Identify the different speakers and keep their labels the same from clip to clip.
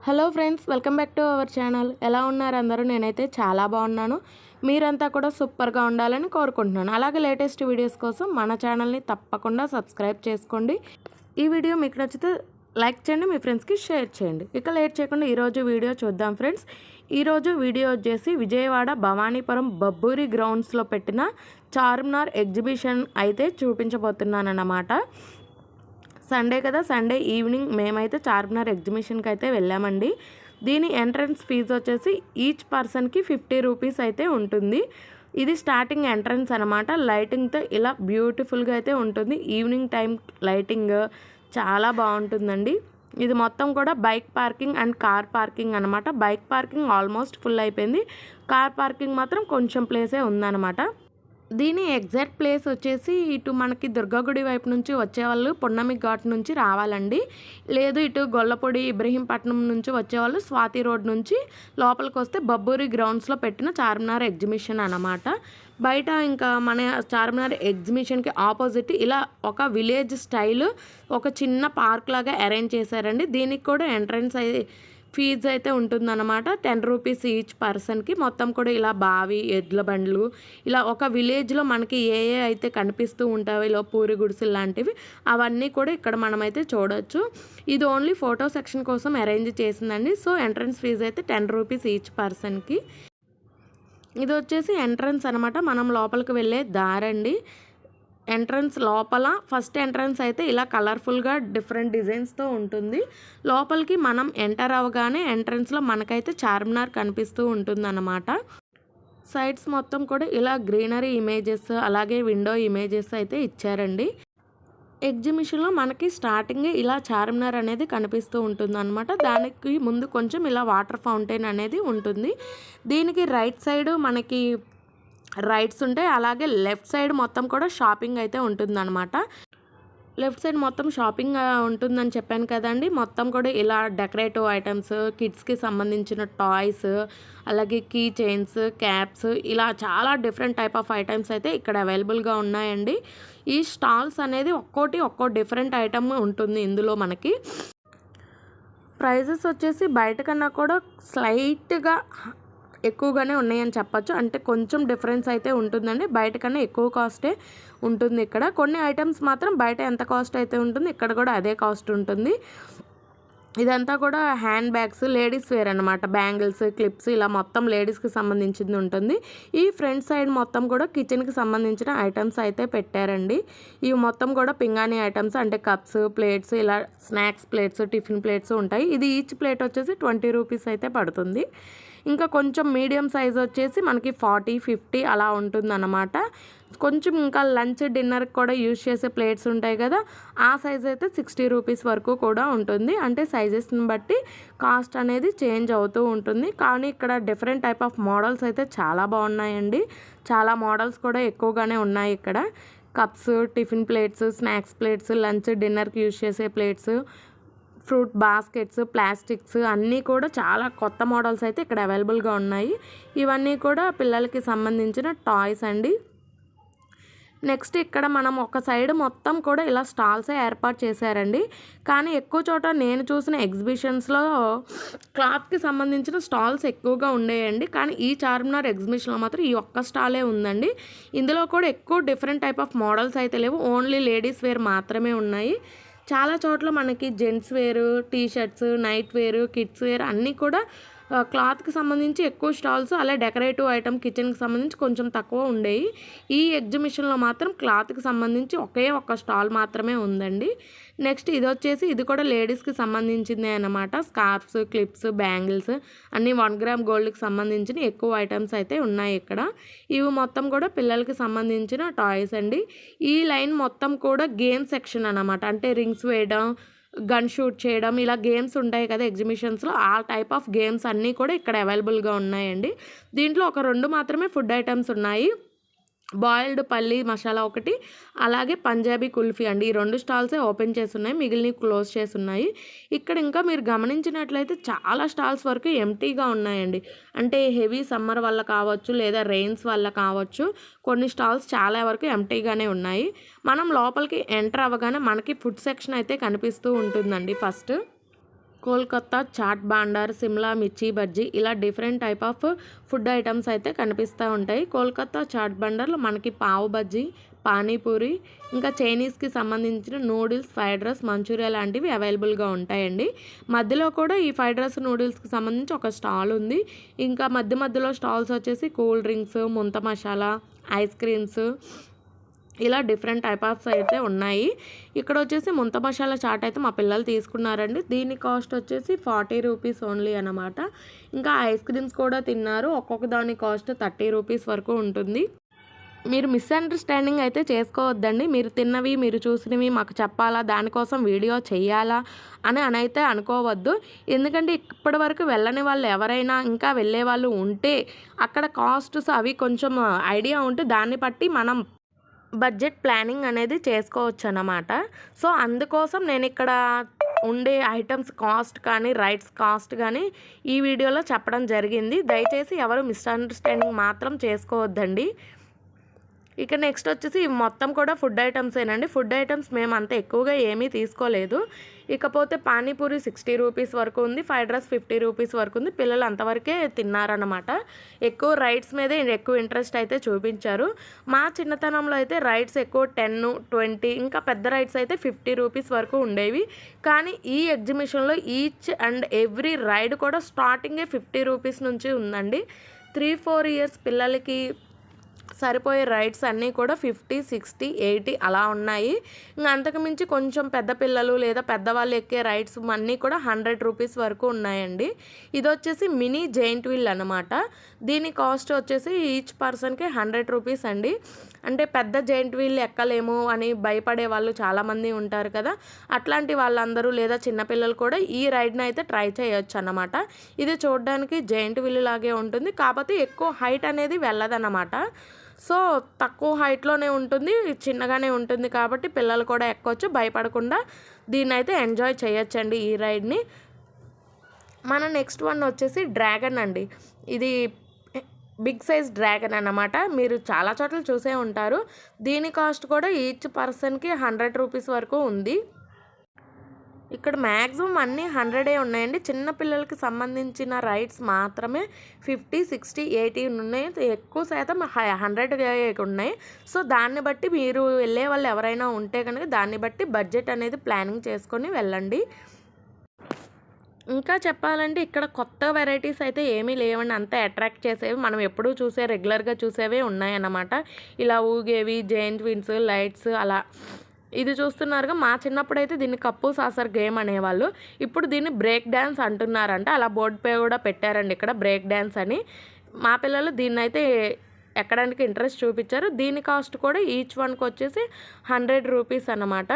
Speaker 1: Hello friends, welcome back to our channel. ఎలా ఉన్నారు అందరూ? నేనైతే చాలా బాగున్నాను. మీరంతా కూడా సూపర్గా ఉండాలని కోరుకుంటున్నాను. అలాగే లేటెస్ట్ వీడియోస్ కోసం మన ఛానల్ని తప్పకుండా సబ్స్క్రైబ్ చేసుకోండి. ఈ వీడియో మీకు నచ్చితే లైక్ చేయండి, మీ ఫ్రెండ్స్కి షేర్ చేయండి. ఇక లేట్ చేయకుండా ఈరోజు వీడియో చూద్దాం ఫ్రెండ్స్. ఈరోజు వీడియో వచ్చేసి విజయవాడ భవానీపురం బబ్బూరి గ్రౌండ్స్లో పెట్టిన చార్మినార్ ఎగ్జిబిషన్ అయితే చూపించబోతున్నాను అన్నమాట. సండే కదా, సండే ఈవినింగ్ మేమైతే చార్మినార్ ఎగ్జిబిషన్కి అయితే వెళ్ళామండి. దీని ఎంట్రన్స్ ఫీజు వచ్చేసి ఈచ్ పర్సన్కి 50 రూపీస్ అయితే ఉంటుంది. ఇది స్టార్టింగ్ ఎంట్రన్స్ అనమాట. లైటింగ్తో ఇలా బ్యూటిఫుల్గా అయితే ఉంటుంది. ఈవినింగ్ టైం లైటింగ్ చాలా బాగుంటుందండి. ఇది మొత్తం కూడా bike parking and car parking అనమాట. బైక్ పార్కింగ్ ఆల్మోస్ట్ ఫుల్ అయిపోయింది. కార్ పార్కింగ్ మాత్రం కొంచెం ప్లేసే ఉందన్నమాట. దీని ఎగ్జాక్ట్ ప్లేస్ వచ్చేసి ఇటు మనకి దుర్గాగుడి వైపు నుంచి వచ్చేవాళ్ళు పున్నమి ఘాట్ నుంచి రావాలండి. లేదు ఇటు గొల్లపొడి ఇబ్రహీంపట్నం నుంచి వచ్చేవాళ్ళు స్వాతి రోడ్ నుంచి లోపలికి వస్తే బబ్బూరి గ్రౌండ్స్లో పెట్టిన చార్మినార్ ఎగ్జిబిషన్ అన్నమాట. బయట ఇంకా మన చార్మినార్ ఎగ్జిబిషన్కి ఆపోజిట్ ఇలా ఒక విలేజ్ స్టైల్ ఒక చిన్న పార్క్ లాగా అరేంజ్ చేశారండి. దీనికి కూడా ఎంట్రన్స్ ఫీజు అయితే ఉంటుందన్నమాట. 10 రూపీస్ ఈచ్ పర్సన్కి. మొత్తం కూడా ఇలా బావి, ఎడ్ల బండ్లు, ఇలా ఒక విలేజ్లో మనకి ఏ అయితే కనిపిస్తూ ఉంటాయో ఇలా పూరి గుడిసెలు లాంటివి అవన్నీ కూడా ఇక్కడ మనమైతే చూడవచ్చు. ఇది ఓన్లీ ఫోటో సెక్షన్ కోసం అరేంజ్ చేసిందండి. సో ఎంట్రన్స్ ఫీజు అయితే 10 రూపీస్ ఈచ్ పర్సన్కి. ఇది వచ్చేసి ఎంట్రన్స్ అనమాట. మనం లోపలికి వెళ్ళే దారండి. ఎంట్రన్స్ లోపల ఫస్ట్ ఎంట్రన్స్ అయితే ఇలా కలర్ఫుల్గా డిఫరెంట్ డిజైన్స్తో ఉంటుంది. లోపలికి మనం ఎంటర్ అవ్వగానే ఎంట్రన్స్లో మనకైతే చార్మినార్ కనిపిస్తూ ఉంటుందన్నమాట. సైడ్స్ మొత్తం కూడా ఇలా గ్రీనరీ ఇమేజెస్ అలాగే విండో ఇమేజెస్ అయితే ఇచ్చారండి. ఎగ్జిబిషన్లో మనకి స్టార్టింగే ఇలా చార్మినార్ అనేది కనిపిస్తూ ఉంటుంది అనమాట. దానికి ముందు కొంచెం ఇలా వాటర్ ఫౌంటైన్ అనేది ఉంటుంది. దీనికి రైట్ సైడ్ మనకి రైట్స్ ఉంటాయి. అలాగే లెఫ్ట్ సైడ్ మొత్తం కూడా షాపింగ్ అయితే ఉంటుందన్నమాట. లెఫ్ట్ సైడ్ మొత్తం షాపింగ్ ఉంటుందని చెప్పాను కదండి. మొత్తం కూడా ఇలా డెకరేటివ్ ఐటమ్స్, కిడ్స్కి సంబంధించిన టాయ్స్, అలాగే కీ చైన్స్, క్యాప్స్, ఇలా చాలా డిఫరెంట్ టైప్ ఆఫ్ ఐటమ్స్ అయితే ఇక్కడ అవైలబుల్గా ఉన్నాయండి. ఈ స్టాల్స్ అనేది ఒక్కో డిఫరెంట్ ఐటమ్ ఉంటుంది ఇందులో మనకి. ప్రైజెస్ వచ్చేసి బయట కన్నా కూడా స్లైట్గా ఎక్కువగానే ఉన్నాయని చెప్పచ్చు. అంటే కొంచెం డిఫరెన్స్ అయితే ఉంటుందండి. బయట కన్నా ఎక్కువ కాస్టే ఉంటుంది ఇక్కడ. కొన్ని ఐటమ్స్ మాత్రం బయట ఎంత కాస్ట్ అయితే ఉంటుంది ఇక్కడ కూడా అదే కాస్ట్ ఉంటుంది. ఇదంతా కూడా హ్యాండ్ బ్యాగ్స్, లేడీస్ వేర్ అనమాట. బ్యాంగిల్స్, క్లిప్స్ ఇలా మొత్తం లేడీస్కి సంబంధించింది ఉంటుంది. ఈ ఫ్రంట్ సైడ్ మొత్తం కూడా కిచెన్కి సంబంధించిన ఐటమ్స్ అయితే పెట్టారండి. ఇవి మొత్తం కూడా పింగాణి ఐటమ్స్ అంటే కప్స్, ప్లేట్స్, ఇలా స్నాక్స్ ప్లేట్స్, టిఫిన్ ప్లేట్స్ ఉంటాయి. ఇది ఈచ్ ప్లేట్ వచ్చేసి 20 రూపీస్ అయితే పడుతుంది. ఇంకా కొంచెం మీడియం సైజ్ వచ్చేసి మనకి 40, 50 అలా ఉంటుందన్నమాట. కొంచెం ఇంకా లంచ్ డిన్నర్కి కూడా యూజ్ చేసే ప్లేట్స్ ఉంటాయి కదా, ఆ సైజ్ అయితే 60 రూపీస్ వరకు కూడా ఉంటుంది. అంటే సైజెస్ని బట్టి కాస్ట్ అనేది చేంజ్ అవుతూ ఉంటుంది. కానీ ఇక్కడ డిఫరెంట్ టైప్ ఆఫ్ మోడల్స్ అయితే చాలా బాగున్నాయండి. చాలా మోడల్స్ కూడా ఎక్కువగానే ఉన్నాయి ఇక్కడ. Cups, tiffin plates, snacks plates, lunch డిన్నర్కి యూజ్ చేసే ప్లేట్స్, ఫ్రూట్ బాస్కెట్స్, ప్లాస్టిక్స్ అన్నీ కూడా చాలా కొత్త మోడల్స్ అయితే ఇక్కడ అవైలబుల్గా ఉన్నాయి. ఇవన్నీ కూడా పిల్లలకి సంబంధించిన టాయ్స్ అండి. నెక్స్ట్ ఇక్కడ మనం ఒక సైడ్ మొత్తం కూడా ఇలా స్టాల్సే ఏర్పాటు చేశారండి. కానీ ఎక్కువ చోట నేను చూసిన ఎగ్జిబిషన్స్లో క్లాత్కి సంబంధించిన స్టాల్స్ ఎక్కువగా ఉండేయండి. కానీ ఈ చార్మినార్ ఎగ్జిబిషన్లో మాత్రం ఈ ఒక్క స్టాలే ఉందండి. ఇందులో కూడా ఎక్కువ డిఫరెంట్ టైప్ ఆఫ్ మోడల్స్ అయితే లేవు. ఓన్లీ లేడీస్ వేర్ మాత్రమే ఉన్నాయి. చాలా చోట్ల మనకి జెంట్స్ వేరు, టీ షర్ట్స్, నైట్ వేరు, కిడ్స్ వేర్ అన్నీ కూడా క్లాత్కి సంబంధించి ఎక్కువ స్టాల్స్, అలా డెకరేటివ్ ఐటమ్ కిచెన్కి సంబంధించి కొంచెం తక్కువ ఉండేవి. ఈ ఎగ్జిబిషన్లో మాత్రం క్లాత్కి సంబంధించి ఒకే ఒక స్టాల్ మాత్రమే ఉందండి. నెక్స్ట్ ఇది వచ్చేసి ఇది కూడా లేడీస్కి సంబంధించిందే అనమాట. స్కార్ఫ్స్, క్లిప్స్, బ్యాంగిల్స్ అన్నీ 1 గ్రామ్ గోల్డ్కి సంబంధించిన ఎక్కువ ఐటమ్స్ అయితే ఉన్నాయి ఇక్కడ. ఇవి మొత్తం కూడా పిల్లలకి సంబంధించిన టాయ్స్ అండి. ఈ లైన్ మొత్తం కూడా గేమ్ సెక్షన్ అనమాట. అంటే రింగ్స్ వేయడం, గన్ షూట్ చేయడం, ఇలా గేమ్స్ ఉంటాయి కదా ఎగ్జిబిషన్స్లో, ఆ టైప్ ఆఫ్ గేమ్స్ అన్నీ కూడా ఇక్కడ అవైలబుల్గా ఉన్నాయండి. దీంట్లో ఒక 2 మాత్రమే ఫుడ్ ఐటమ్స్ ఉన్నాయి. బాయిల్డ్ పల్లీ మసాలా ఒకటి, అలాగే పంజాబీ కుల్ఫీ అండి. ఈ 2 స్టాల్సే ఓపెన్ చేసి ఉన్నాయి, మిగిలినవి క్లోజ్ చేసి ఉన్నాయి. ఇక్కడ ఇంకా మీరు గమనించినట్లయితే చాలా స్టాల్స్ వరకు ఎంటీగా ఉన్నాయండి. అంటే హెవీ సమ్మర్ వల్ల కావచ్చు, లేదా రెయిన్స్ వల్ల కావచ్చు, కొన్ని స్టాల్స్ చాలా వరకు ఎంటీగానే ఉన్నాయి. మనం లోపలికి ఎంటర్ అవ్వగానే మనకి ఫుడ్ సెక్షన్ అయితే కనిపిస్తూ ఉంటుందండి. ఫస్ట్ కోల్కతా చాట్ బాండార్, సిమ్లా మిర్చి బజ్జీ ఇలా different type of food items అయితే కనిపిస్తూ ఉంటాయి. కోల్కతా చాట్ బండర్లో మనకి పావు బజ్జీ, పానీపూరి, ఇంకా చైనీస్కి సంబంధించిన నూడిల్స్, ఫ్రైడ్ రైస్, మంచూరియా లాంటివి అవైలబుల్గా ఉంటాయండి. మధ్యలో కూడా ఈ ఫ్రైడ్ రైస్, నూడిల్స్కి సంబంధించి ఒక స్టాల్ ఉంది. ఇంకా మధ్యలో స్టాల్స్ వచ్చేసి కూల్ డ్రింక్స్, ముంత మసాలా, ఐస్ క్రీమ్స్ ఇలా డిఫరెంట్ టైప్ ఆఫ్స్ అయితే ఉన్నాయి. ఇక్కడ వచ్చేసి ముంత మసాలా చాట్ అయితే మా పిల్లలు తీసుకున్నారండి. దీని కాస్ట్ వచ్చేసి 40 రూపీస్ ఓన్లీ అనమాట. ఇంకా ఐస్ క్రీమ్స్ కూడా తిన్నారు. ఒక్కొక్క దాని కాస్ట్ 30 రూపీస్ వరకు ఉంటుంది. మీరు మిస్అండర్స్టాండింగ్ అయితే చేసుకోవద్దండి. మీరు తిన్నవి, మీరు చూసినవి మాకు చెప్పాలా, దానికోసం వీడియో చేయాలా అని అయితే అనుకోవద్దు. ఎందుకంటే ఇప్పటి వరకు వెళ్ళని వాళ్ళు ఎవరైనా ఇంకా వెళ్ళే వాళ్ళు ఉంటే అక్కడ కాస్ట్స్ అవి కొంచెం ఐడియా ఉంటే దాన్ని బట్టి మనం బడ్జెట్ ప్లానింగ్ అనేది చేసుకోవచ్చు అన్నమాట. సో అందుకోసం నేను ఇక్కడ ఉండే ఐటమ్స్ కాస్ట్ కానీ రైడ్స్ కాస్ట్ కానీ ఈ వీడియోలో చెప్పడం జరిగింది. దయచేసి ఎవరు మిస్అండర్స్టాండింగ్ మాత్రం చేసుకోవద్దండి. ఇక నెక్స్ట్ వచ్చేసి మొత్తం కూడా ఫుడ్ ఐటమ్సేనండి. ఫుడ్ ఐటమ్స్ మేము అంత ఎక్కువగా ఏమీ తీసుకోలేదు. ఇకపోతే పానీపూరి 60 రూపీస్ వరకు ఉంది, ఫ్రైడ్ రైస్ 50 రూపీస్ వరకు ఉంది. పిల్లలు అంతవరకే తిన్నారనమాట. ఎక్కువ రైడ్స్ మీదే ఎక్కువ ఇంట్రెస్ట్ అయితే చూపించారు. మా చిన్నతనంలో అయితే రైడ్స్ ఎక్కువ 10, 20 ఇంకా పెద్ద రైడ్స్ అయితే 50 రూపీస్ వరకు ఉండేవి. కానీ ఈ ఎగ్జిబిషన్లో ఈచ్ అండ్ ఎవ్రీ రైడ్ కూడా స్టార్టింగే 50 రూపీస్ నుంచి ఉందండి. 3-4 ఇయర్స్ పిల్లలకి సరిపోయే రైడ్స్ అన్నీ కూడా 50, 60, 80 అలా ఉన్నాయి. ఇంకా అంతకుమించి కొంచెం పెద్ద పిల్లలు లేదా పెద్దవాళ్ళు ఎక్కే రైడ్స్ అన్నీ కూడా 100 రూపీస్ వరకు ఉన్నాయండి. ఇది వచ్చేసి మినీ జైంట్ వీల్ అనమాట. దీని కాస్ట్ వచ్చేసి ఈచ్ పర్సన్కి 100 రూపీస్ అండి. అంటే పెద్ద జైంట్ వీల్ ఎక్కలేము అని భయపడే వాళ్ళు చాలామంది ఉంటారు కదా, అట్లాంటి వాళ్ళందరూ లేదా చిన్నపిల్లలు కూడా ఈ రైడ్ని అయితే ట్రై చేయొచ్చు అన్నమాట. ఇది చూడడానికి జైంట్ వీల్ లాగే ఉంటుంది, కాకపోతే ఎక్కువ హైట్ అనేది వెళ్ళదన్నమాట. సో తక్కువ హైట్లోనే ఉంటుంది, చిన్నగానే ఉంటుంది కాబట్టి పిల్లలు కూడా ఎక్కొచ్చు, భయపడకుండా దీన్ని అయితే ఎంజాయ్ చేయొచ్చండి ఈ రైడ్ని. మన నెక్స్ట్ వన్ వచ్చేసి డ్రాగన్ అండి. ఇది బిగ్ సైజ్ డ్రాగన్ అన్నమాట. మీరు చాలా చోట్ల చూసే ఉంటారు. దీని కాస్ట్ కూడా ఈచ్ పర్సన్కి 100 రూపీస్ వరకు ఉంది. ఇక్కడ మ్యాక్సిమం అన్నీ 100 ఉన్నాయండి. చిన్నపిల్లలకి సంబంధించిన రైడ్స్ మాత్రమే 50, 60, 80 ఉన్నాయి. ఎక్కువ శాతం 100 ఉన్నాయి. సో దాన్ని బట్టి మీరు వెళ్ళే వాళ్ళు ఎవరైనా ఉంటే కనుక దాన్ని బట్టి బడ్జెట్ అనేది ప్లానింగ్ చేసుకొని వెళ్ళండి. ఇంకా చెప్పాలంటే ఇక్కడ కొత్త వెరైటీస్ అయితే ఏమీ లేవండి. అంతా అట్రాక్ట్ చేసేవి మనం ఎప్పుడూ చూసే రెగ్యులర్గా చూసేవే ఉన్నాయన్నమాట. ఇలా ఊగేవి, జైంట్ వీల్స్, లైట్స్ అలా. ఇది చూస్తున్నారుగా, మా చిన్నప్పుడు అయితే దీన్ని కప్పు సాసర్ గేమ్ అనేవాళ్ళు. ఇప్పుడు దీన్ని బ్రేక్ డ్యాన్స్ అంటున్నారంట. అలా బోర్డు పే కూడా పెట్టారండి ఇక్కడ బ్రేక్ డ్యాన్స్ అని. మా పిల్లలు దీన్ని అయితే ఎక్కడానికి ఇంట్రెస్ట్ చూపించారు. దీని కాస్ట్ కూడా ఈచ్ వన్కి వచ్చేసి 100 రూపీస్ అన్నమాట.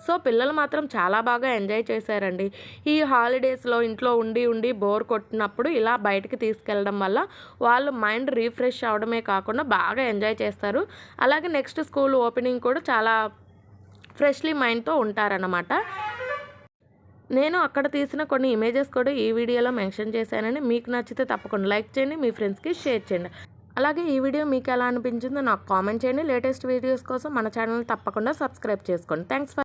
Speaker 1: సో పిల్లలు మాత్రం చాలా బాగా ఎంజాయ్ చేశారండి. ఈ హాలిడేస్లో ఇంట్లో ఉండి బోర్ కొట్టినప్పుడు ఇలా బయటికి తీసుకెళ్ళడం వల్ల వాళ్ళు మైండ్ రీఫ్రెష్ అవడమే కాకుండా బాగా ఎంజాయ్ చేస్తారు. అలాగే నెక్స్ట్ స్కూల్ ఓపెనింగ్ కూడా చాలా ఫ్రెష్లీ మైండ్తో ఉంటారన్నమాట. నేను అక్కడ తీసిన కొన్ని ఇమేజెస్ కూడా ఈ వీడియోలో మెన్షన్ చేశానని. మీకు నచ్చితే తప్పకుండా లైక్ చేయండి, మీ ఫ్రెండ్స్కి షేర్ చేయండి. అలాగే ఈ వీడియో మీకు ఎలా అనిపించిందో నాకు కామెంట్ చేయండి. లేటెస్ట్ వీడియోస్ కోసం మన ఛానల్ని తప్పకుండా సబ్స్క్రైబ్ చేసుకోండి. Thanks for